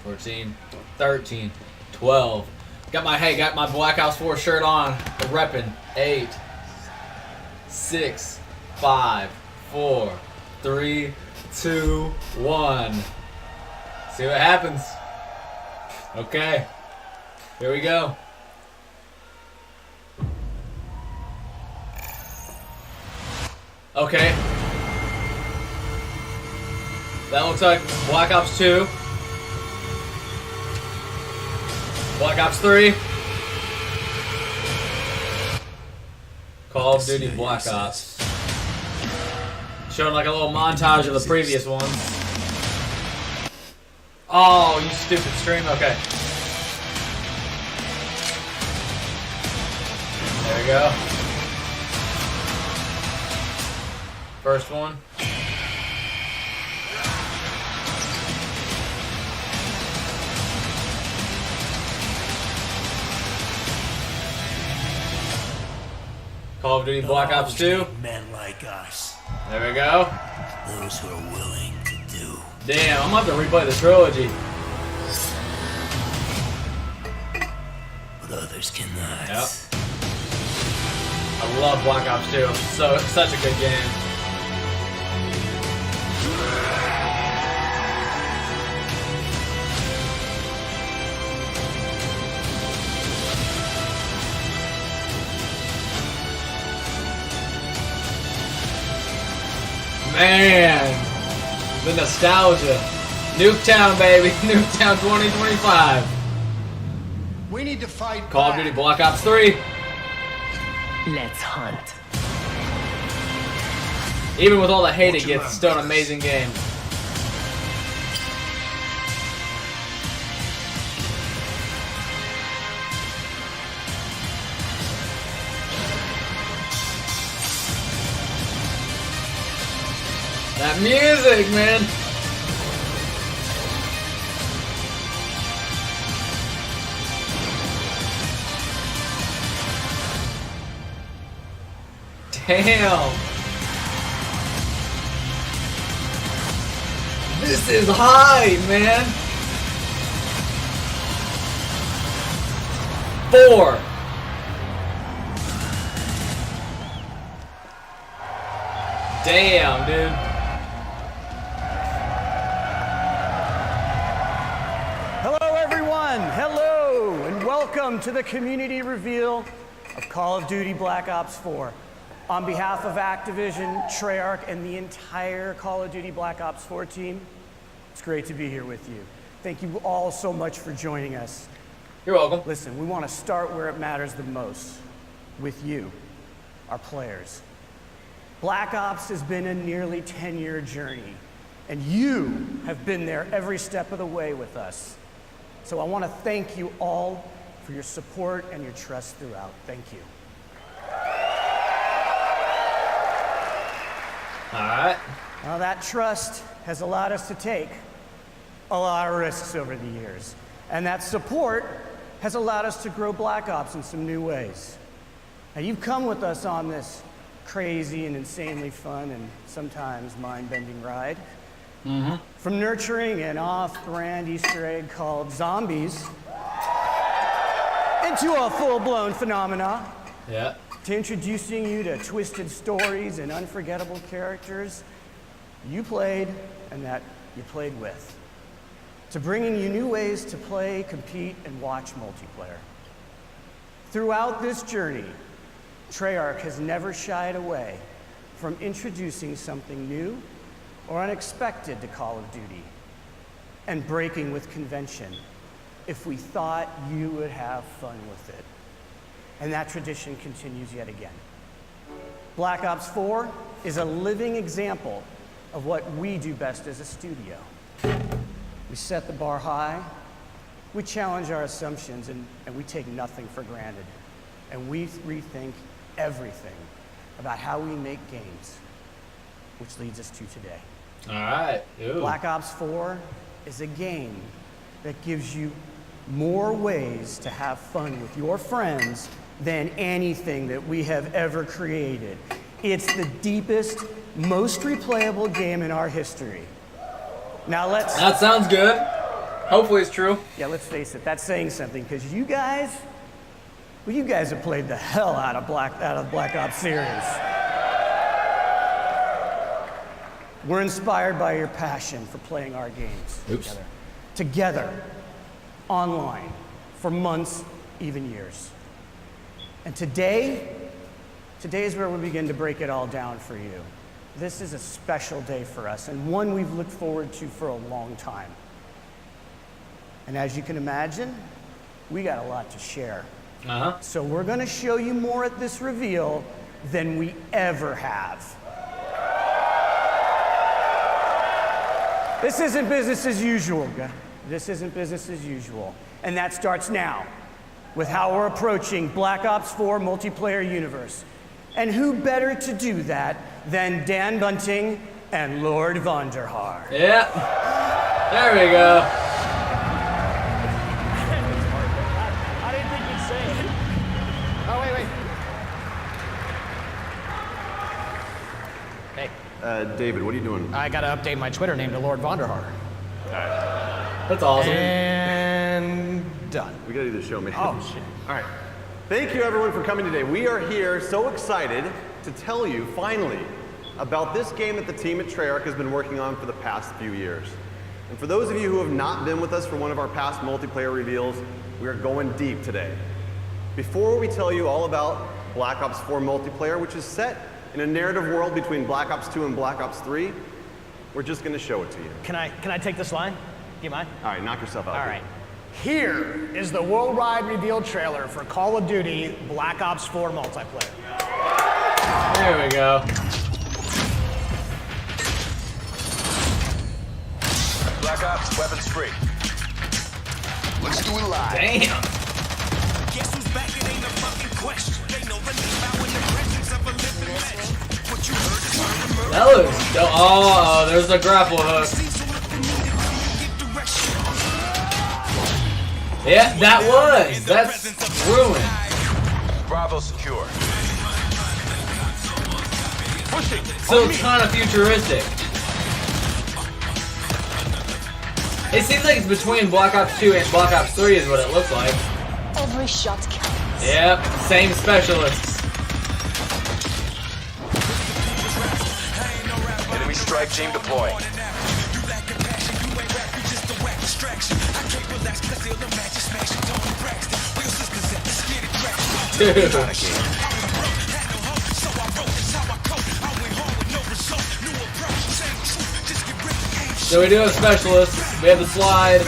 14, 13, 12. Got my Black Ops 4 shirt on. The reppin'. 8, 6, 5, 4, 3, 2, 1. See what happens. Okay. Here we go. Okay. That looks like Black Ops 2. Black Ops 3. Call of Duty Black Ops. Showing like a little montage of the previous ones. Oh, you stupid stream. Okay. There we go. First one. Call of Duty Black Ops 2. Men like us. There we go. Those who are willing to do. Damn, I'm gonna have to replay the trilogy. But others cannot. Yep. I love Black Ops 2. Such a good game. Man, the nostalgia. Nuketown, baby. Nuketown 2025. We need to fight Call of Duty Black Ops 3. Let's hunt. Even with all the hate it gets, it's still an amazing game. That music, man. Damn. This is high, man. 4. Damn, dude. Hello, everyone. Hello, and welcome to the community reveal of Call of Duty Black Ops 4. On behalf of Activision, Treyarch, and the entire Call of Duty Black Ops 4 team, it's great to be here with you. Thank you all so much for joining us. You're welcome. Listen, we want to start where it matters the most, with you, our players. Black Ops has been a nearly 10-year journey, and you have been there every step of the way with us. So I want to thank you all for your support and your trust throughout. Thank you. All right. Now, that trust has allowed us to take a lot of risks over the years, and that support has allowed us to grow Black Ops in some new ways. Now, you've come with us on this crazy and insanely fun and sometimes mind-bending ride. From nurturing an off-brand Easter egg called zombies into a full-blown phenomena, Yeah. to introducing you to twisted stories and unforgettable characters you played and that you played with, to bringing you new ways to play, compete, and watch multiplayer. Throughout this journey, Treyarch has never shied away from introducing something new or unexpected to Call of Duty and breaking with convention if we thought you would have fun with it. And that tradition continues yet again. Black Ops 4 is a living example of what we do best as a studio. We set the bar high, we challenge our assumptions, and we take nothing for granted. And we rethink everything about how we make games, which leads us to today. All right. Ooh. Black Ops 4 is a game that gives you more ways to have fun with your friends than anything that we have ever created. It's the deepest, most replayable game in our history. Now That sounds good. Hopefully it's true. Yeah, let's face it, that's saying something, because you guys have played the hell out of Black Ops series. We're inspired by your passion for playing our games together, online, for months, even years. And today is where we begin to break it all down for you. This is a special day for us, and one we've looked forward to for a long time. And as you can imagine, we got a lot to share. So we're gonna show you more at this reveal than we ever have. This isn't business as usual, guys. This isn't business as usual. And that starts now with how we're approaching Black Ops 4 multiplayer universe. And who better to do that than Dan Bunting and Lord Vonderhaar. Yeah. There we go. I didn't think you'd say it. Oh, wait. Hey. David, what are you doing? I gotta update my Twitter name to Lord Vonderhaar. That's awesome. And done. We gotta do the show, man. Oh, shit. All right. Thank you, everyone, for coming today. We are here so excited to tell you, finally, about this game that the team at Treyarch has been working on for the past few years. And for those of you who have not been with us for one of our past multiplayer reveals, we are going deep today. Before we tell you all about Black Ops 4 multiplayer, which is set in a narrative world between Black Ops 2 and Black Ops 3, we're just going to show it to you. Can I take this line? Do you mind? All right, knock yourself out. All right. Here is the worldwide reveal trailer for Call of Duty Black Ops 4 multiplayer. There we go. Black Ops, weapons free. Let's do it live. Damn. Guess who's back? It ain't a fucking question. They know the name out in the presence of a living legend. What you heard is on the murder. That looks dope. Oh, there's a grapple hook. Yeah, that was. That's ruined. Bravo secure. Pushing. So it's kind of futuristic. It seems like it's between Black Ops 2 and Black Ops 3 is what it looks like. Every shot counts. Yep, same specialists. Enemy strike team deploying. Dude. So we do have specialists. We have the slide.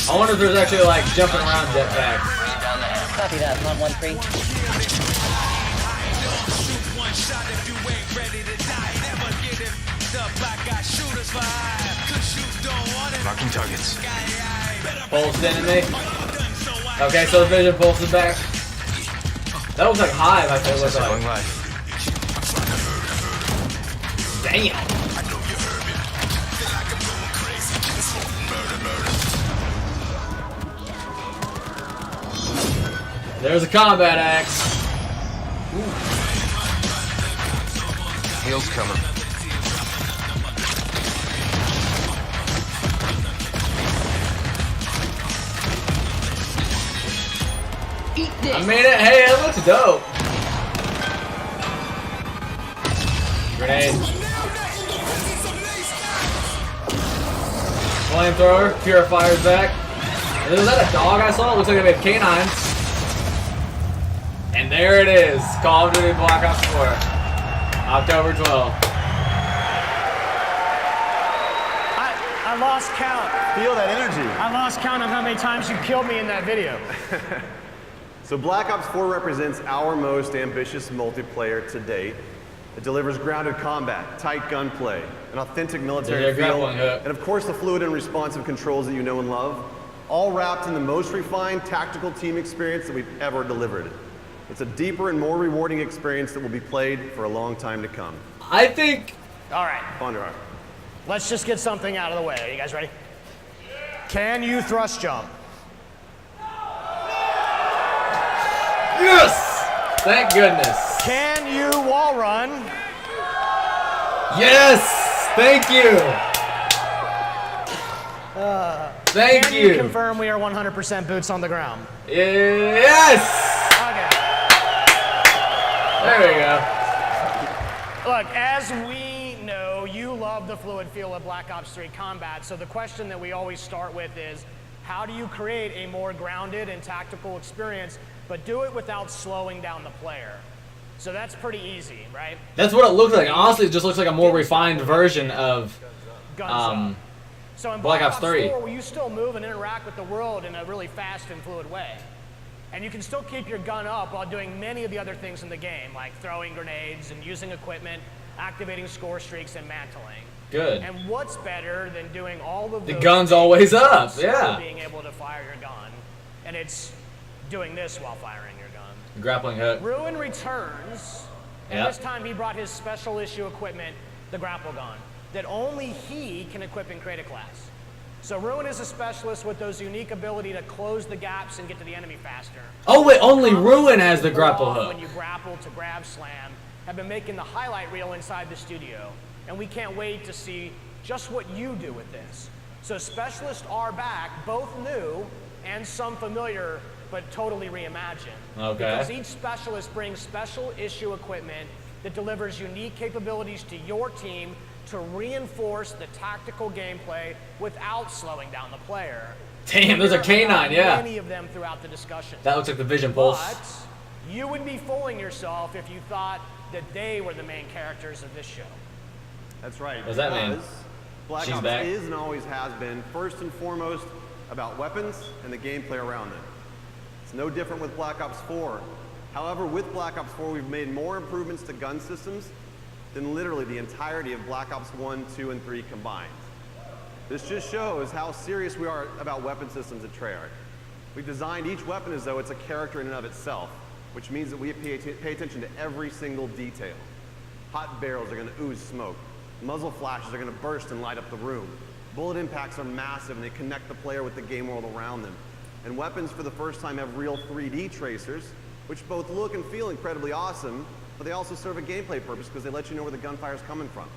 I wonder if there's actually like jumping around jetpacks. Copy that, 113. Marking targets. Pulse enemy. Okay, so the vision pulses back. That looks like Hive, I think it looks Going like. live. Damn. There's a combat axe. Heels coming. Eat this. I made it. Hey, it looks dope. Grenade. Flamethrower. Purifier's back. And is that a dog I saw? It looks like they made canines. And there it is. Call of Duty Black Ops 4. October 12th. I lost count. Feel that energy. I lost count of how many times you killed me in that video. So Black Ops 4 represents our most ambitious multiplayer to date. It delivers grounded combat, tight gunplay, an authentic military There's a feel, grappling hook. and of course the fluid and responsive controls that you know and love, all wrapped in the most refined tactical team experience that we've ever delivered. It's a deeper and more rewarding experience that will be played for a long time to come. I think. All right, Vonderhaar. let's just get something out of the way. Are you guys ready? Can you thrust jump? Yes! Thank goodness. Can you wall run? Yes! Thank you! Thank Can you. you confirm we are 100% boots on the ground? Yes. Okay. There we go. Look, as we know, you love the fluid feel of Black Ops 3 combat, so the question that we always start with is, how do you create a more grounded and tactical experience, but do it without slowing down the player? So that's pretty easy, right? That's what it looks like. Honestly, it just looks like a more refined version of Guns up. So in Black Ops 3. 4, you still move and interact with the world in a really fast and fluid way. And you can still keep your gun up while doing many of the other things in the game, like throwing grenades and using equipment, activating score streaks, and mantling. Good. And what's better than doing all of The those gun's things always while up, still yeah. being able to fire your gun, and it's doing this while firing your gun. Grappling hook. Ruin returns, and Yep. this time he brought his special issue equipment, the grapple gun, that only he can equip and create a class. So Ruin is a specialist with those unique ability to close the gaps and get to the enemy faster. Oh wait, only Ruin has the Pull grapple off hook. When you grapple to grab slam, have been making the highlight reel inside the studio, and we can't wait to see just what you do with this. So specialists are back, both new and some familiar, but totally reimagined. Okay. Because each specialist brings special issue equipment that delivers unique capabilities to your team to reinforce the tactical gameplay without slowing down the player. Damn, there's a We'll hear canine, about yeah. Many of them throughout the discussion. That looks like the Vision Pulse. But you would be fooling yourself if you thought that they were the main characters of this show. That's right. What does that mean? because Black She's Ops back? is and always has been first and foremost about weapons and the gameplay around them. It's no different with Black Ops 4. However, with Black Ops 4, we've made more improvements to gun systems than literally the entirety of Black Ops 1, 2, and 3 combined. This just shows how serious we are about weapon systems at Treyarch. We've designed each weapon as though it's a character in and of itself, which means that we pay attention to every single detail. Hot barrels are going to ooze smoke. Muzzle flashes are going to burst and light up the room. Bullet impacts are massive and they connect the player with the game world around them. And weapons for the first time have real 3D tracers, which both look and feel incredibly awesome, but they also serve a gameplay purpose because they let you know where the gunfire is coming from.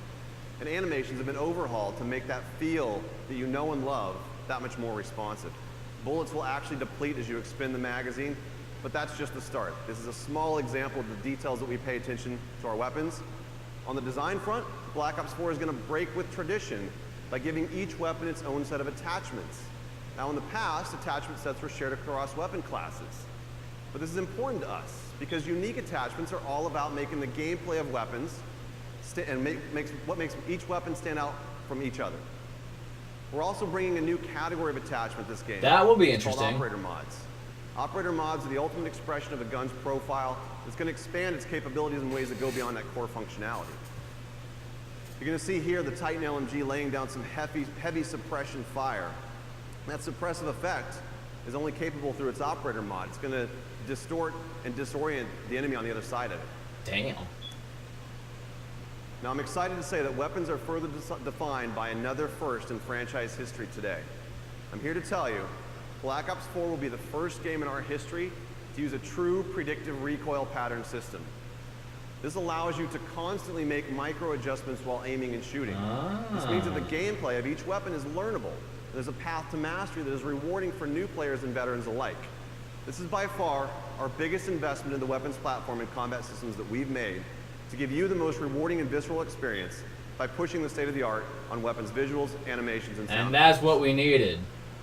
And animations have been overhauled to make that feel that you know and love that much more responsive. Bullets will actually deplete as you expend the magazine, but that's just the start. This is a small example of the details that we pay attention to our weapons. On the design front, Black Ops 4 is going to break with tradition by giving each weapon its own set of attachments. Now in the past, attachment sets were shared across weapon classes. But this is important to us because unique attachments are all about making the gameplay of weapons and what makes each weapon stand out from each other. We're also bringing a new category of attachment this game. That will be It's called interesting. operator mods. Operator mods are the ultimate expression of a gun's profile that's going to expand its capabilities in ways that go beyond that core functionality. You're going to see here the Titan LMG laying down some heavy suppression fire. That suppressive effect is only capable through its operator mod. It's going to distort and disorient the enemy on the other side of it. Damn. Now I'm excited to say that weapons are further defined by another first in franchise history today. I'm here to tell you, Black Ops 4 will be the first game in our history to use a true predictive recoil pattern system. This allows you to constantly make micro adjustments while aiming and shooting. This means that the gameplay of each weapon is learnable. There's a path to mastery that is rewarding for new players and veterans alike. This is by far our biggest investment in the weapons platform and combat systems that we've made to give you the most rewarding and visceral experience by pushing the state of the art on weapons visuals, animations, and sound. And that's what we needed.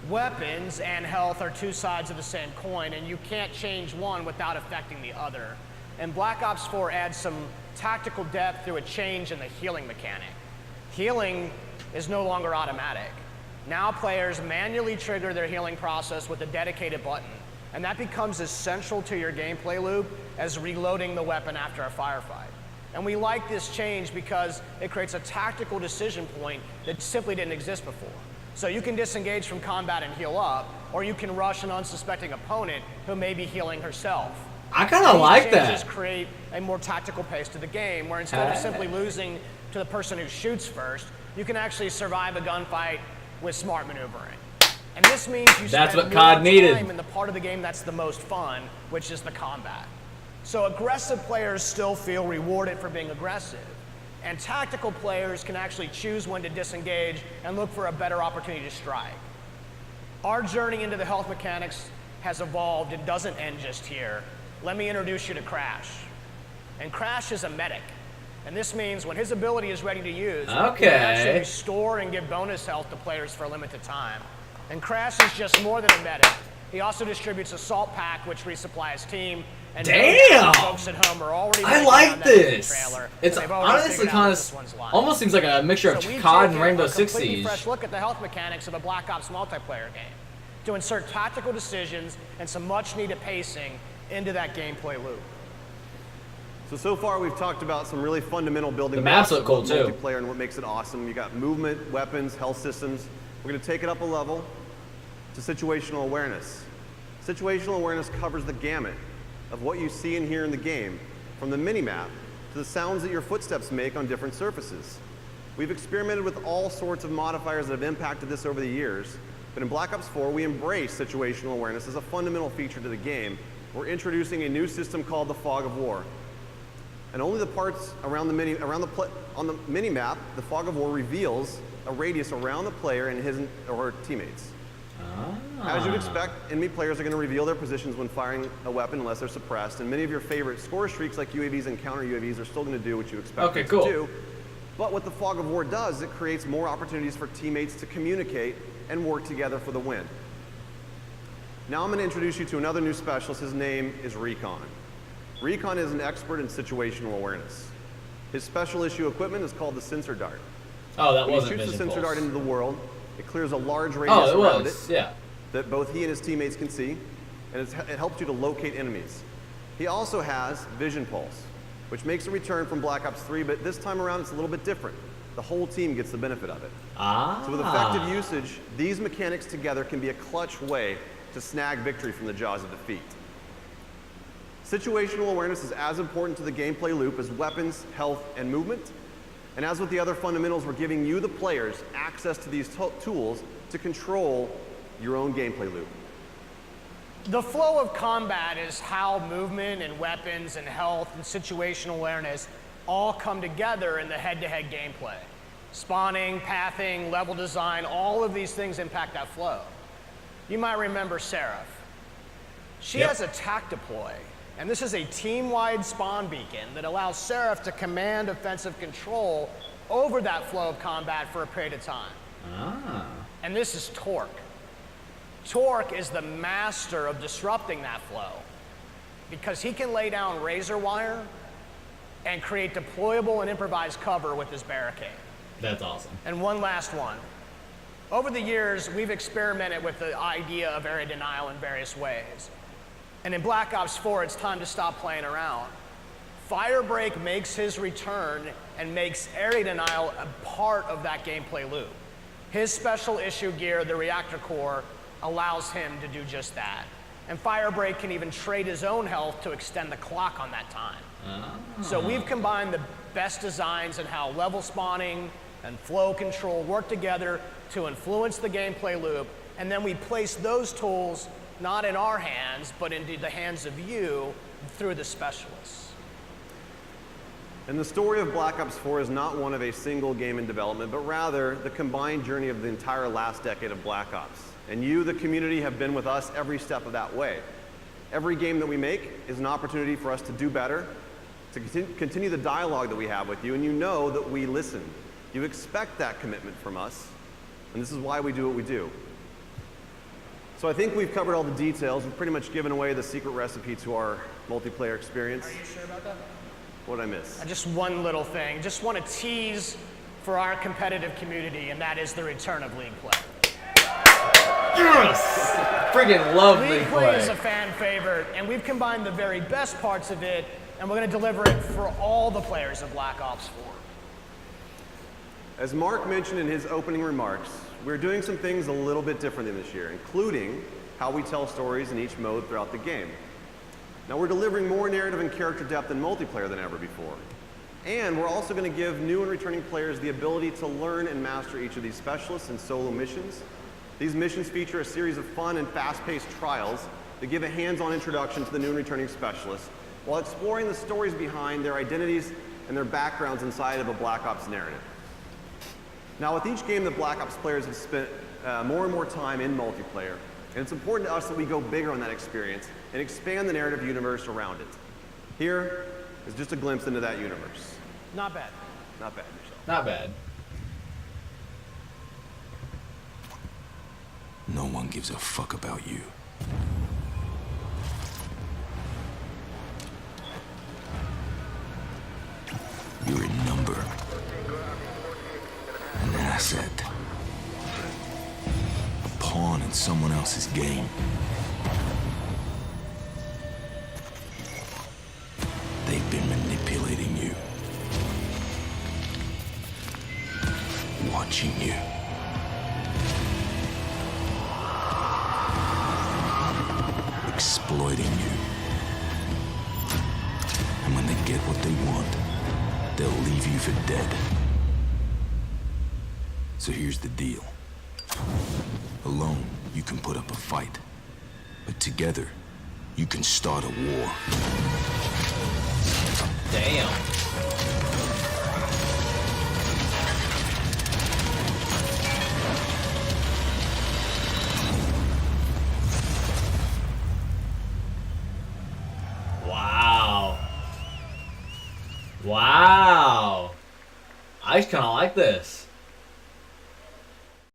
Weapons and health are two sides of the same coin, and you can't change one without affecting the other. And Black Ops 4 adds some tactical depth through a change in the healing mechanic. Healing is no longer automatic. Now players manually trigger their healing process with a dedicated button, and that becomes as central to your gameplay loop as reloading the weapon after a firefight. And we like this change because it creates a tactical decision point that simply didn't exist before. So you can disengage from combat and heal up, or you can rush an unsuspecting opponent who may be healing herself. I kind of like These changes that. create a more tactical pace to the game, where instead of simply losing to the person who shoots first, you can actually survive a gunfight with smart maneuvering. And this means you That's spend what more COD needed. time in the part of the game that's the most fun, which is the combat. So aggressive players still feel rewarded for being aggressive, and tactical players can actually choose when to disengage and look for a better opportunity to strike. Our journey into the health mechanics has evolved and doesn't end just here. Let me introduce you to Crash. And Crash is a medic. And this means when his ability is ready to use, he can actually restore and give bonus health to players for a limited time. And Crash is just more than a medic. He also distributes a salt pack, which resupplies team. And folks at home are already I like this. It's honestly kind of almost seems like a mixture of COD and Rainbow Six Siege. Fresh look at the health mechanics of a Black Ops multiplayer game to insert tactical decisions and some much-needed pacing into that gameplay loop. So far we've talked about some really fundamental building blocks of multiplayer and what makes it awesome. You got movement, weapons, health systems. We're going to take it up a level to situational awareness. Situational awareness covers the gamut of what you see and hear in the game, from the mini-map to the sounds that your footsteps make on different surfaces. We've experimented with all sorts of modifiers that have impacted this over the years, but in Black Ops 4 we embrace situational awareness as a fundamental feature to the game. We're introducing a new system called the Fog of War. And only the parts around on the mini-map, the Fog of War reveals a radius around the player and his or her teammates. As you'd expect, enemy players are going to reveal their positions when firing a weapon unless they're suppressed, and many of your favorite score streaks like UAVs and counter UAVs are still going to do what you expect them to do. But what the Fog of War does, it creates more opportunities for teammates to communicate and work together for the win. Now I'm going to introduce you to another new specialist. His name is Recon. Recon is an expert in situational awareness. His special issue equipment is called the Sensor Dart. Oh, that wasn't When he shoots the Sensor Dart into the world, it clears a large radius around it that both he and his teammates can see, and it helps you to locate enemies. He also has Vision Pulse, which makes a return from Black Ops 3, but this time around it's a little bit different. The whole team gets the benefit of it. So with effective usage, these mechanics together can be a clutch way to snag victory from the jaws of defeat. Situational awareness is as important to the gameplay loop as weapons, health, and movement. And as with the other fundamentals, we're giving you, the players, access to these tools to control your own gameplay loop. The flow of combat is how movement and weapons and health and situational awareness all come together in the head-to-head gameplay. Spawning, pathing, level design, all of these things impact that flow. You might remember Seraph. She has a tac deploy, and this is a team-wide spawn beacon that allows Seraph to command offensive control over that flow of combat for a period of time. And this is Torque. Torque is the master of disrupting that flow because he can lay down razor wire and create deployable and improvised cover with his barricade. That's awesome. And one last one. Over the years, we've experimented with the idea of area denial in various ways. And in Black Ops 4, it's time to stop playing around. Firebreak makes his return and makes area denial a part of that gameplay loop. His special issue gear, the reactor core, allows him to do just that. And Firebreak can even trade his own health to extend the clock on that time. So we've combined the best designs in how level spawning and flow control work together to influence the gameplay loop, and then we place those tools not in our hands, but into the hands of you through the specialists. And the story of Black Ops 4 is not one of a single game in development, but rather the combined journey of the entire last decade of Black Ops. And you, the community, have been with us every step of that way. Every game that we make is an opportunity for us to do better, to continue the dialogue that we have with you, and you know that we listen. You expect that commitment from us, and this is why we do what we do. So I think we've covered all the details. We've pretty much given away the secret recipe to our multiplayer experience. Are you sure about that? What did I miss? Just one little thing. Just want to tease for our competitive community, and that is the return of League Play. Yes! Friggin' love League Play. Is a fan favorite, and we've combined the very best parts of it, and we're going to deliver it for all the players of Black Ops 4. As Mark mentioned in his opening remarks, we're doing some things a little bit different than this year, including how we tell stories in each mode throughout the game. Now, we're delivering more narrative and character depth in multiplayer than ever before. And we're also going to give new and returning players the ability to learn and master each of these specialists and solo missions. These missions feature a series of fun and fast-paced trials that give a hands-on introduction to the new and returning specialists, while exploring the stories behind their identities and their backgrounds inside of a Black Ops narrative. Now, with each game that Black Ops players have spent more and more time in multiplayer. And it's important to us that we go bigger on that experience and expand the narrative universe around it. Here is just a glimpse into that universe. Not bad. Not bad, yourself. Not bad. No one gives a fuck about you. You're a number. An asset. A pawn in someone else's game. They've been manipulating you. Watching you. Exploiting you. And when they get what they want, they'll leave you for dead. So here's the deal. Alone, you can put up a fight. But together, you can start a war. Damn. Wow. Wow. I just kind of like this.